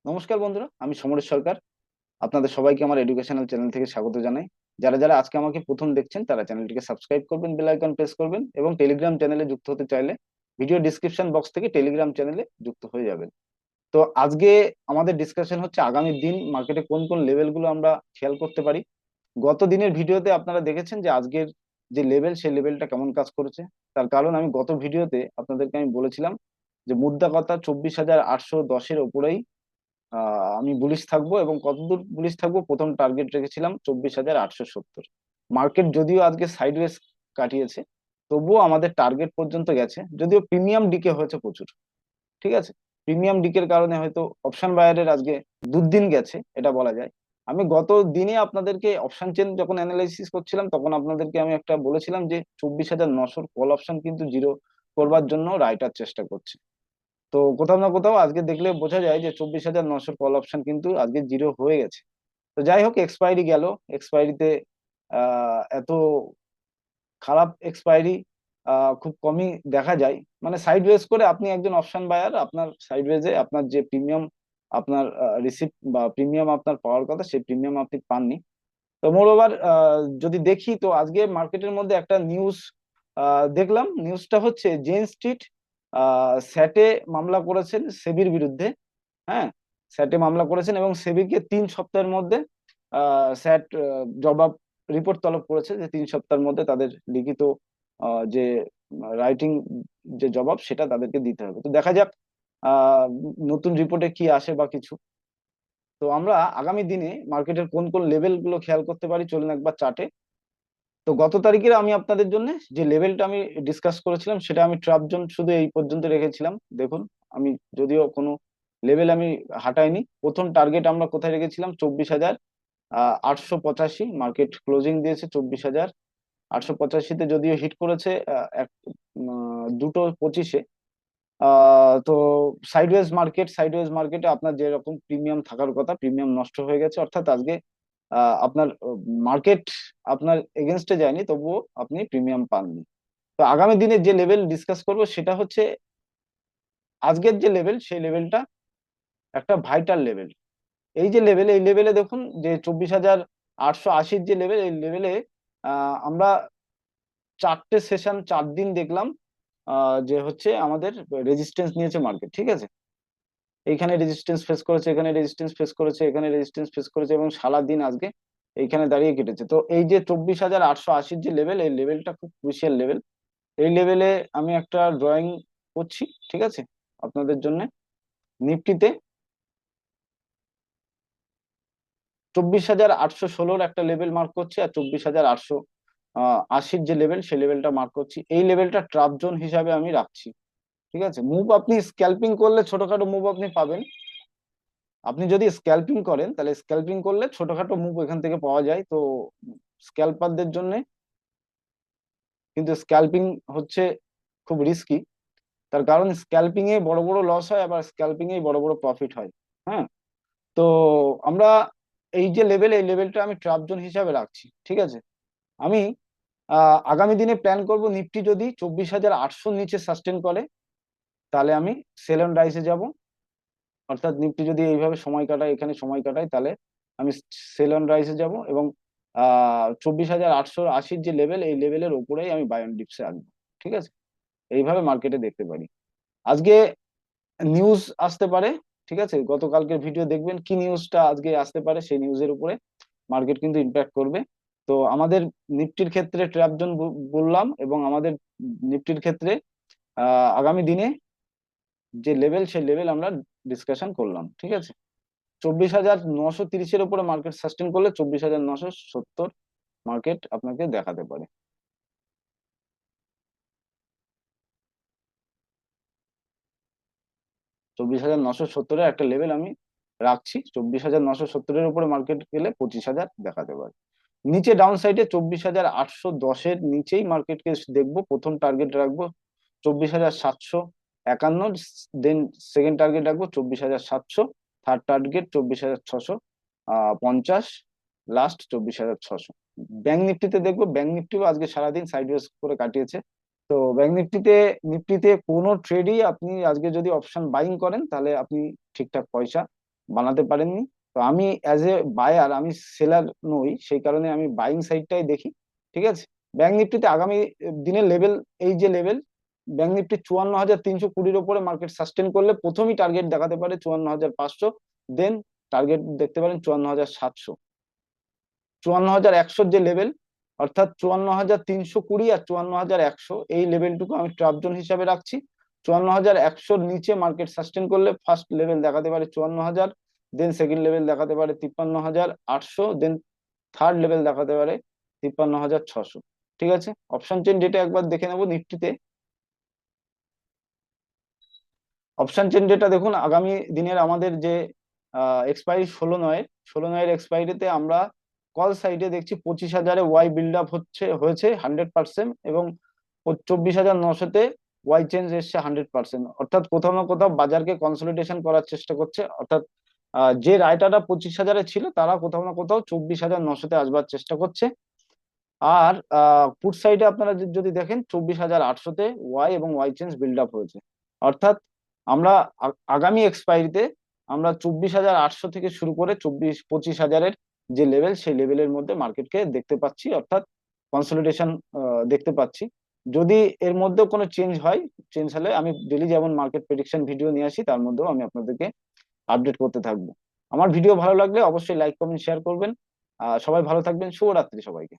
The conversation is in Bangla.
নমস্কার বন্ধুরা, আমি সমরেশ সরকার। আপনাদের সবাইকে আমার এডুকেশনাল চ্যানেল থেকে স্বাগত জানাই। যারা যারা আজকে আমাকে প্রথম দেখছেন তারা চ্যানেলটিকে সাবস্ক্রাইব করবেন, বেল আইকন প্রেস করবেন এবং টেলিগ্রাম চ্যানেলে যুক্ত হতে চাইলে ভিডিও ডিসক্রিপশন বক্স থেকে টেলিগ্রাম চ্যানেলে যুক্ত হয়ে যাবেন। তো আজকে আমাদের ডিসকাশন হচ্ছে আগামী দিন মার্কেটে কোন কোন লেভেলগুলো আমরা খেয়াল করতে পারি। গত দিনের ভিডিওতে আপনারা দেখেছেন যে আজকের যে লেভেল সেই লেভেলটা কেমন কাজ করেছে। তার কারণ আমি গত ভিডিওতে আপনাদেরকে আমি বলেছিলাম যে মুদ্রা কথা 24,810-এর উপরেই আমি বুলিশ থাকবো, এবং কতদূর বুলিশ থাকবো প্রথম টার্গেট রেখেছিলাম 24,870। মার্কেট যদিও আজকে সাইডওয়েজ কাটিয়েছে, তবুও আমাদের টার্গেট পর্যন্ত গেছে, যদিও প্রিমিয়াম ডিকে হয়েছে প্রচুর। ঠিক আছে, প্রিমিয়াম ডিকের কারণে হয়তো অপশন বায়ারের আজকে দুর্দিন গেছে, এটা বলা যায়। আমি গত দিনে আপনাদেরকে অপশন চেন যখন অ্যানালাইসিস করছিলাম তখন আপনাদেরকে আমি একটা বলেছিলাম যে 24,900 কল অপশন কিন্তু জিরো করবার জন্য রাইটার চেষ্টা করছে। তো কোথাও না কোথাও আজকে দেখলে বোঝা যায় যে 24,900 কল অপশন কিন্তু আজকে জিরো হয়ে গেছে। তো যাই হোক, এক্সপায়ারি গেল। এক্সপায়ারিতে এত খারাপ এক্সপায়ারি খুব কমই দেখা যায়। মানে সাইডওয়েজ করে আপনি একজন অপশন বায়ার, আপনার সাইডওয়েজে আপনার যে প্রিমিয়াম আপনার রিসিপ্ট বা প্রিমিয়াম আপনার পাওয়ার কথা সেই প্রিমিয়াম আপনি পাননি। তো মোরওভার যদি দেখি তো আজকে মার্কেটের মধ্যে একটা নিউজ দেখলাম। নিউজটা হচ্ছে জেন স্ট্রিট স্যাটে মামলা করেছেন সেবির বিরুদ্ধে। হ্যাঁ, স্যাটে মামলা করেছেন এবং সেবিকে 3 সপ্তাহের মধ্যে স্যাট জবাব রিপোর্ট তলব করেছে যে 3 সপ্তাহের মধ্যে তাদের লিখিত যে রাইটিং যে জবাব সেটা তাদেরকে দিতে হবে। তো দেখা যাক আহ নতুন রিপোর্টে কি আসে বা কিছু। তো আমরা আগামী দিনে মার্কেটের কোন কোন লেভেল গুলো খেয়াল করতে পারি চলুন একবার চার্টে। তো গত তারিখের আমি আপনাদের জন্য যে লেভেলটা আমি ডিসকাস করেছিলাম সেটা আমি ট্রাপ জোন শুধু এই পর্যন্ত রেখেছিলাম। দেখুন, আমি যদিও কোনো লেভেল আমি হাঁটাইনি। প্রথম টার্গেট আমরা কোথায় রেখেছিলাম? 24,885। মার্কেট ক্লোজিং দিয়েছে 24,885-তে, যদিও হিট করেছে দুটো 25-এ। তো সাইডওয়েজ মার্কেটে আপনার যেরকম প্রিমিয়াম থাকার কথা প্রিমিয়াম নষ্ট হয়ে গেছে, অর্থাৎ আজকে আপনার মার্কেট আপনার এগেনস্টে যায়নি, তবুও আপনি প্রিমিয়াম পাননি। তো আগামী দিনে যে লেভেল ডিসকাস করব সেটা হচ্ছে আজকের যে লেভেল সেই লেভেলটা একটা ভাইটাল লেভেল। এই লেভেলে দেখুন যে 24,880-র যে লেভেল, এই লেভেলে আমরা 4টে সেশন 4 দিন দেখলাম যে হচ্ছে আমাদের রেজিস্ট্যান্স নিয়েছে মার্কেট। ঠিক আছে, এইখানে রেজিস্ট্যান্স ফেস করেছে, এখানে রেজিস্ট্যান্স ফেস করেছে, এখানে রেজিস্ট্যান্স ফেস করেছে, এবং সারা দিন আজকে এইখানে দাঁড়িয়ে কেটেছে। তো এই যে 24,880-র যে লেভেল, এই লেভেলটা খুব ক্রুশিয়াল লেভেল। এই লেভেলে আমি একটা ড্রয়িং করছি, ঠিক আছে, আপনাদের জন্য। নিফটিতে 24,816-র একটা লেভেল মার্ক করছি, আর 24,880-র যে লেভেল সেই লেভেলটা মার্ক করছি। এই লেভেলটা ট্রাপ জোন হিসাবে আমি রাখছি। ঠিক আছে, মুভ আপনি স্ক্যাল্পিং করলে ছোটখাটো মুভ আপনি পাবেন। আপনি যদি স্ক্যাল্পিং করেন তাহলে স্ক্যাল্পিং করলে ছোটখাটো মুভ এখান থেকে পাওয়া যায়। তো স্ক্যাল্পারদের জন্য কিন্তু স্ক্যাল্পিং হচ্ছে খুব রিস্কি। তার কারণ স্ক্যাল্পিং এ বড় বড় লস হয়, আবার স্ক্যাল্পিং এ বড় বড় প্রফিট হয়। হ্যাঁ, তো আমরা এই যে লেভেল, এই লেভেলটা আমি ট্রাপ জোন হিসাবে রাখছি। ঠিক আছে, আমি আগামী দিনে প্ল্যান করব নিফটি যদি 24,800 নিচে সাস্টেন করে তাহলে আমি সেল অন রাইসে যাব। অর্থাৎ নিফটি যদি এইভাবে সময় কাটায়, এখানে সময় কাটায়, তাহলে আমি সেল অন রাইসে যাব, এবং 24,880-র যে লেভেল এই লেভেলের উপরেই আমি বাই অন ডিপসে আসবো। ঠিক আছে, এইভাবে মার্কেটে দেখতে পারি। আজকে নিউজ আসতে পারে। ঠিক আছে, গতকালকের ভিডিও দেখবেন কি নিউজটা আজকে আসতে পারে, সেই নিউজের উপরে মার্কেট কিন্তু ইম্প্যাক্ট করবে। তো আমাদের নিফটির ক্ষেত্রে ট্র্যাপ জোন বললাম, এবং আমাদের নিফটির ক্ষেত্রে আগামী দিনে যে লেভেল সেই লেভেল আমরা ডিসকাশন করলাম। ঠিক আছে, 24,930-এর উপরে মার্কেট সাস্টেন করলে 24,970 মার্কেট আপনাকে দেখাতে পারে। 24,970-এর একটা লেভেল আমি রাখছি। 24,970-এর উপরে মার্কেট গেলে 25,000 দেখাতে পারে। নিচে ডাউন সাইডে 24,810-এর নিচেই মার্কেটকে দেখবো, প্রথম টার্গেট রাখবো 24,751। দেন সেকেন্ড টার্গেট রাখবো 24,700। Third target 24,650। লাস্ট 24,600। ব্যাংক নিফটিতে দেখবো, ব্যাংক নিফটিও আজকে সারাদিন সাইডওয়েজ করে কাটিয়েছে। তো ব্যাংক নিফটিতে নিফটিতে কোনো ট্রেডই আপনি আজকে যদি অপশন বাইং করেন তাহলে আপনি ঠিকঠাক পয়সা বানাতে পারেননি। তো আমি অ্যাজ এ বায়ার, আমি সেলার নই, সেই কারণে আমি বাইং সাইডটাই দেখি। ঠিক আছে। ব্যাংক নিফটিতে আগামী দিনের লেভেল, এই যে লেভেল, ব্যাংক নিফটি 54,320-র উপরে মার্কেট সাস্টেন করলে প্রথমই টার্গেট দেখাতে পারে 54,500, দেন টার্গেট দেখতে পারেন 54,700। 54,100 যে লেভেল, অর্থাৎ 54,320 আর 54,100, এই লেভেলটুকু আমি ট্রাপ জোন হিসাবে রাখছি। 54,100-র নিচে মার্কেট সাস্টেন করলে ফার্স্ট লেভেল দেখাতে পারে 54,000, দেন সেকেন্ড লেভেল দেখাতে পারে 53,800, দেন থার্ড লেভেল দেখাতে পারে 53,600। ঠিক আছে। অপশন চেন ডেটা একবার দেখে নেবো নিফটিতে। অপশন চেন ডেটা দেখুন, আগামী দিনের আমাদের যে এক্সপায়ারি 16/9 এক্সপায়ারিতে আমরা কল সাইডে দেখছি 25,000-এ ওয়াই বিল্ড আপ হয়েছে 100%, এবং 24,900-তে ওয়াই চেঞ্জ এসছে 100%। অর্থাৎ কোথাও না কোথাও বাজারকে কনসলিডেশন করার চেষ্টা করছে, অর্থাৎ যে রায়টাটা 25,000-এ ছিল তারা কোথাও না কোথাও 24,900-তে আসবার চেষ্টা করছে। আর পুট সাইডে আপনারা যদি দেখেন 24,800-তে ওয়াই এবং ওয়াই চেঞ্জ বিল্ড আপ হয়েছে। অর্থাৎ আমরা আগামী এক্সপায়ারিতে আমরা 24,800 থেকে শুরু করে 25,000-এর যে লেভেল, সেই লেভেলের মধ্যে মার্কেটকে দেখতে পাচ্ছি, অর্থাৎ কনসলিডেশন দেখতে পাচ্ছি। যদি এর মধ্যেও কোনো চেঞ্জ হয়, চেঞ্জ হলে আমি ডেলি যেমন মার্কেট প্রেডিকশন ভিডিও নিয়ে আসি, তার মধ্যেও আমি আপনাদেরকে আপডেট করতে থাকবো। আমার ভিডিও ভালো লাগলে অবশ্যই লাইক কমেন্ট শেয়ার করবেন। সবাই ভালো থাকবেন, শুভরাত্রি সবাইকে।